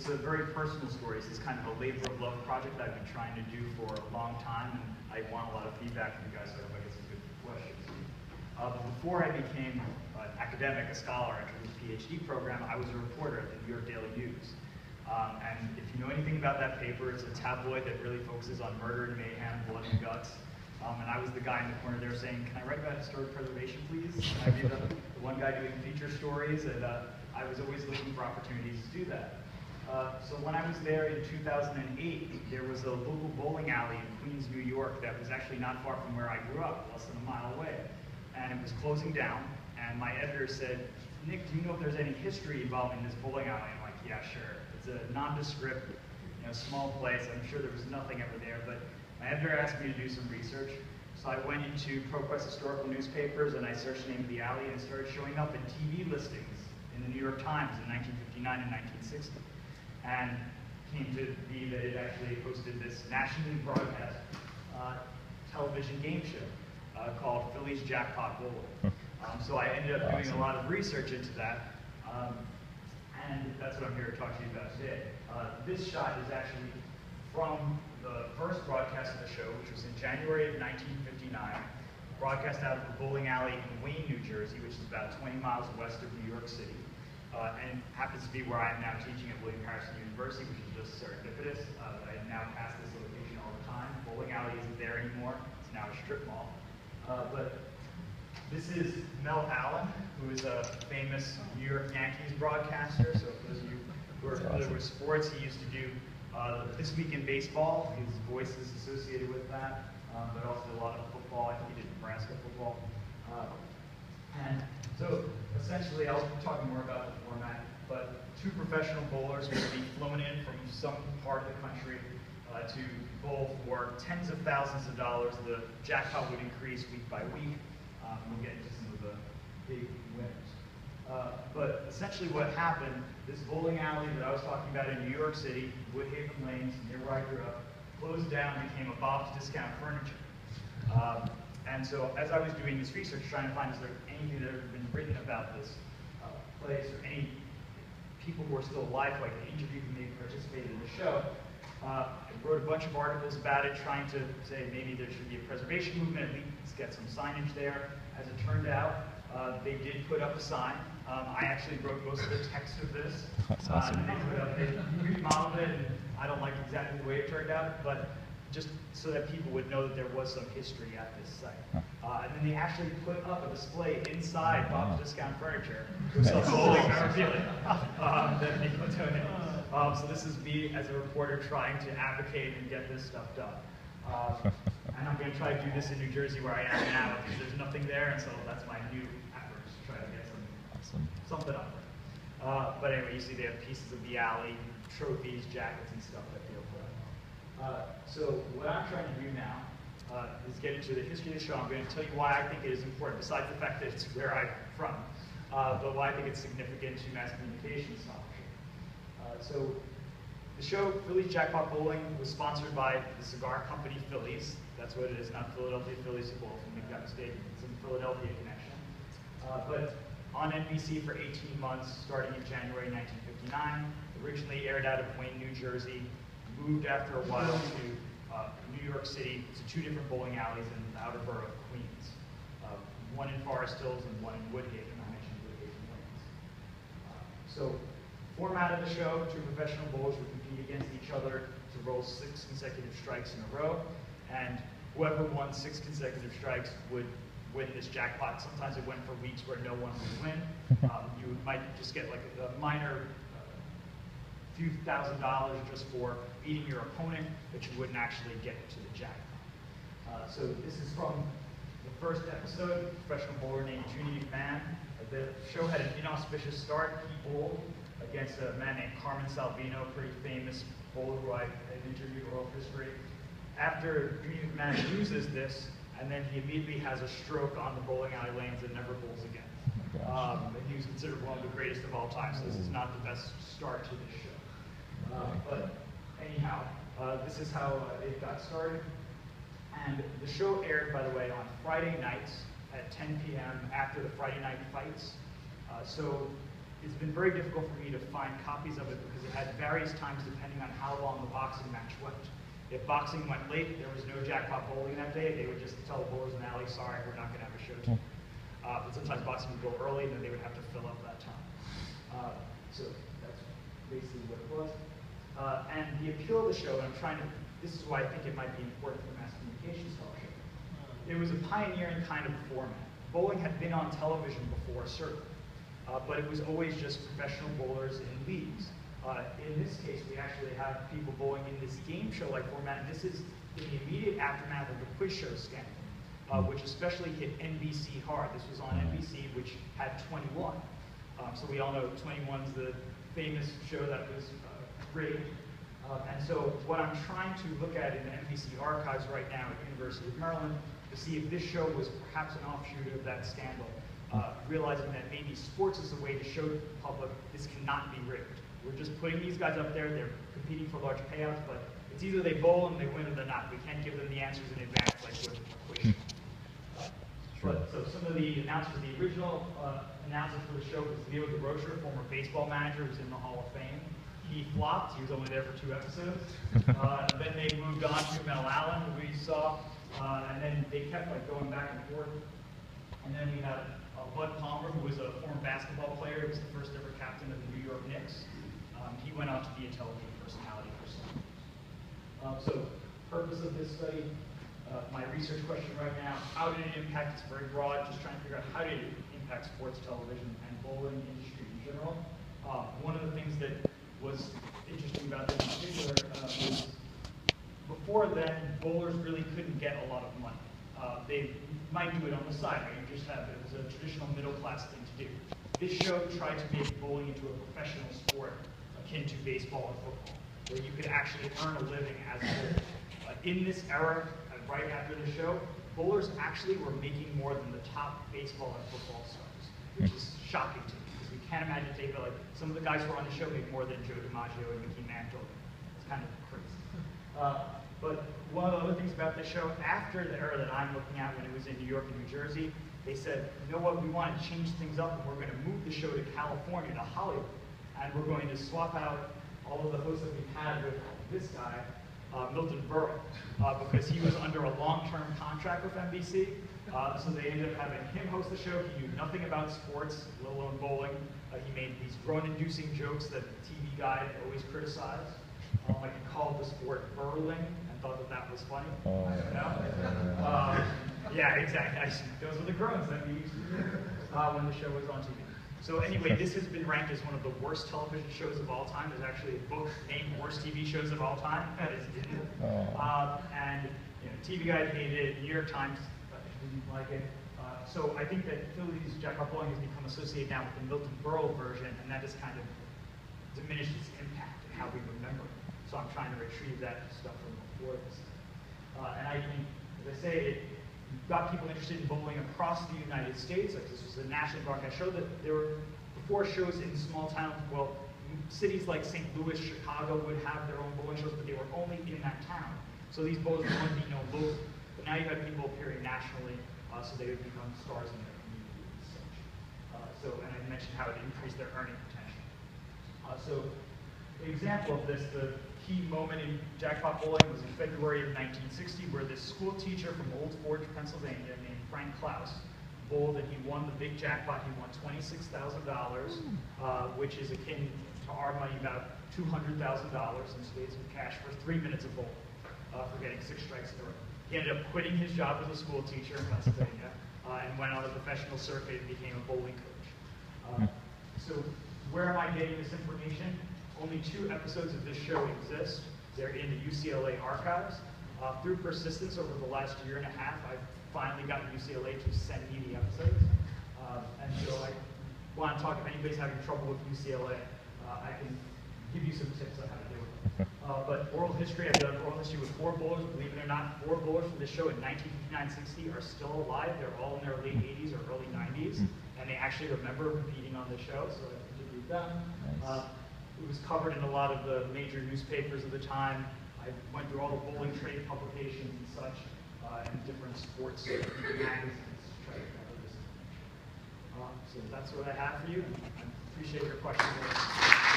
it's a very personal story. It's kind of a labor of love project I've been trying to do for a long time, and I want a lot of feedback from you guys, so I hope I get some good questions. But before I became an academic, a scholar, entered the PhD program, I was a reporter at the New York Daily News. And if you know anything about that paper, it's a tabloid that really focuses on murder and mayhem, blood and guts. And I was the guy in the corner there saying, "Can I write about historic preservation, please?" And I'd be the one guy doing feature stories, and I was always looking for opportunities to do that. So when I was there in 2008, there was a local bowling alley in Queens, New York that was actually not far from where I grew up, less than a mile away. And it was closing down, and my editor said, "Nick, do you know if there's any history involving this bowling alley?" I'm like, "Yeah, sure. It's a nondescript, small place. I'm sure there was nothing ever there, but my editor asked me to do some research." So I went into ProQuest historical newspapers and I searched the name of the alley, and it started showing up in TV listings in the New York Times in 1959 and 1960. And it came to be that it actually hosted this nationally broadcast television game show called Phillies Jackpot Bowling. So I ended up doing a lot of research into that, and that's what I'm here to talk to you about today. This shot is actually from the first broadcast of the show, which was in January of 1959, broadcast out of a bowling alley in Wayne, New Jersey, which is about 20 miles west of New York City, and happens to be where I am now teaching at William Harrison University, which is just serendipitous. I now pass this location all the time. Bowling alley isn't there anymore. It's now a strip mall. But this is Mel Allen, who is a famous New York Yankees broadcaster. So for those of you who are familiar with sports, he used to do This Week in Baseball. His voice is associated with that, but also a lot of football. I think he did Nebraska football. And so essentially, I'll be talking more about the format, but two professional bowlers will be flown in from some part of the country to bowl for tens of thousands of dollars. The jackpot would increase week by week. We'll get into some of the big winners. But essentially what happened, this bowling alley that I was talking about in New York City, Woodhaven Lanes, near where I grew up, closed down and became a Bob's Discount Furniture. And so as I was doing this research, trying to find is there anything that had been written about this place, or any people who are still alive, like the interview who maybe participated in the show, I wrote a bunch of articles about it, trying to say maybe there should be a preservation movement, at least get some signage there. As it turned out, they did put up a sign. I actually wrote most of the text of this. That's awesome. They remodeled it, and I don't like exactly the way it turned out, but just so that people would know that there was some history at this site. And then they actually put up a display inside Bob's Discount Furniture who sells bowling memorabilia that people donate. So this is me as a reporter trying to advocate and get this stuff done. And I'm going to try to do this in New Jersey where I am now because there's nothing there, and so that's my new effort to try to get something up there. But anyway, you see they have pieces of the alley, trophies, jackets, and stuff that they'll put up. So what I'm trying to do now is get into the history of the show. I'm going to tell you why I think it is important, besides the fact that it's where I'm from, but why I think it's significant to mass communication scholarship. So the show, Phillies Jackpot Bowling, was sponsored by the cigar company Phillies. That's what it is, not Philadelphia Phillies Football, if you make that mistake. It's a Philadelphia connection. But on NBC for 18 months, starting in January 1959, originally aired out of Wayne, New Jersey, moved after a while to New York City, to two different bowling alleys in the outer borough of Queens. One in Forest Hills and one in Woodhaven. I mentioned Woodhaven Lanes. So, format of the show, two professional bowlers would compete against each other to roll 6 consecutive strikes in a row, and whoever won 6 consecutive strikes would win this jackpot. Sometimes it went for weeks where no one would win. You might just get like a minor few $1,000s just for beating your opponent, but you wouldn't actually get to the jackpot. So this is from the first episode, a professional bowler named Junie McMahon. The show had an inauspicious start. He bowled against a man named Carmen Salvino, a pretty famous bowler who I had interviewed oral history. After Junie McMahon loses this, and then he immediately has a stroke on the bowling alley lanes and never bowls again. He was considered one of the greatest of all time, so this is not the best start to this show. But anyhow, this is how it got started. And the show aired, by the way, on Friday nights at 10 p.m. after the Friday night fights. So it's been very difficult for me to find copies of it because it had various times depending on how long the boxing match went. If boxing went late, there was no jackpot bowling that day, they would just tell the bowlers in the alley, sorry, we're not going to have a show tonight. But sometimes boxing would go early, and then they would have to fill up that time. So that's basically what it was. And the appeal of the show, and this is why I think it might be important for mass communication scholarship. It was a pioneering kind of format. Bowling had been on television before, certainly, but it was always just professional bowlers in leagues. In this case, we actually have people bowling in this game show-like format, and this is in the immediate aftermath of the quiz show scandal, which especially hit NBC hard. This was on NBC, which had 21. So we all know 21's the famous show that was rigged. And so what I'm trying to look at in the NBC archives right now at the University of Maryland to see if this show was perhaps an offshoot of that scandal, realizing that maybe sports is a way to show the public this cannot be rigged. We're just putting these guys up there, they're competing for large payouts, but it's either they bowl and they win or they're not. We can't give them the answers in advance like with a quiz. So some of the announcers, the original announcer for the show was Leo DeRocher, former baseball manager who's in the Hall of Fame. He flopped, he was only there for 2 episodes. Then they moved on to Mel Allen, who we saw, and then they kept like going back and forth. And then we had Bud Palmer, who was a former basketball player. He was the first ever captain of the New York Knicks. He went on to be a television personality for some. So, purpose of this study, my research question right now, how did it impact, it's very broad, just trying to figure out how did it impact sports television and bowling industry in general. One of the things that was interesting about this in particular was before then, bowlers really couldn't get a lot of money. They might do it on the side, right? You just have it. It was a traditional middle class thing to do. This show tried to make bowling into a professional sport akin to baseball and football, where you could actually earn a living as a bowler. In this era, right after the show, bowlers actually were making more than the top baseball and football stars, which is shocking to me, because we can't imagine David, like some of the guys who were on the show made more than Joe DiMaggio and Mickey Mantle. It's kind of crazy. But one of the other things about this show, after the era that I'm looking at when it was in New York and New Jersey, they said, you know what, we want to change things up, and we're going to move the show to California, to Hollywood. And we're going to swap out all of the hosts that we've had with this guy, Milton Berle, because he was under a long-term contract with NBC. So they ended up having him host the show. He knew nothing about sports, let alone bowling. He made these groan-inducing jokes that the TV guide always criticized. Like he called the sport burling and thought that that was funny. Yeah, exactly. Those were the groans that we used to do when the show was on TV. So anyway, this has been ranked as one of the worst television shows of all time. There's actually a book named Worst TV Shows of All Time that is in it. And TV Guide hated it, New York Times didn't like it. So I think that Phillies Jackpot Bowling has become associated now with the Milton Berle version, and that just kind of diminished its impact and how we remember it. So I'm trying to retrieve that stuff from before this. And I think, as I say, it got people interested in bowling across the United States. Like this was a national broadcast show that there were before shows in small towns. Well, cities like St. Louis, Chicago would have their own bowling shows, but they were only in that town. So these bowlers would only be known locally. But now you have people appearing nationally, so they would become stars in their community and such. And I mentioned how it increased their earning potential. So an example of this, the key moment in jackpot bowling was in February of 1960, where this school teacher from Old Forge, Pennsylvania, named Frank Klaus, bowled and he won the big jackpot. He won $26,000, which is akin to our money about $200,000 in spades of cash for 3 minutes of bowling for getting 6 strikes in a row. He ended up quitting his job as a school teacher in Pennsylvania and went on a professional circuit and became a bowling coach. So where am I getting this information? Only 2 episodes of this show exist. They're in the UCLA archives. Through persistence over the last year and a half, I've finally gotten UCLA to send me the episodes. And so I want to talk, if anybody's having trouble with UCLA, I can give you some tips on how to deal with it. But oral history, I've done oral history with 4 bowlers. Believe it or not, 4 bowlers from this show in 1959-60 are still alive. They're all in their late 80s or early 90s. And they actually remember competing on the show, so I interviewed them. Nice. It was covered in a lot of the major newspapers of the time. I went through all the bowling trade publications and such, and different sports magazines to try to cover this information. So that's what I have for you. Appreciate your questions.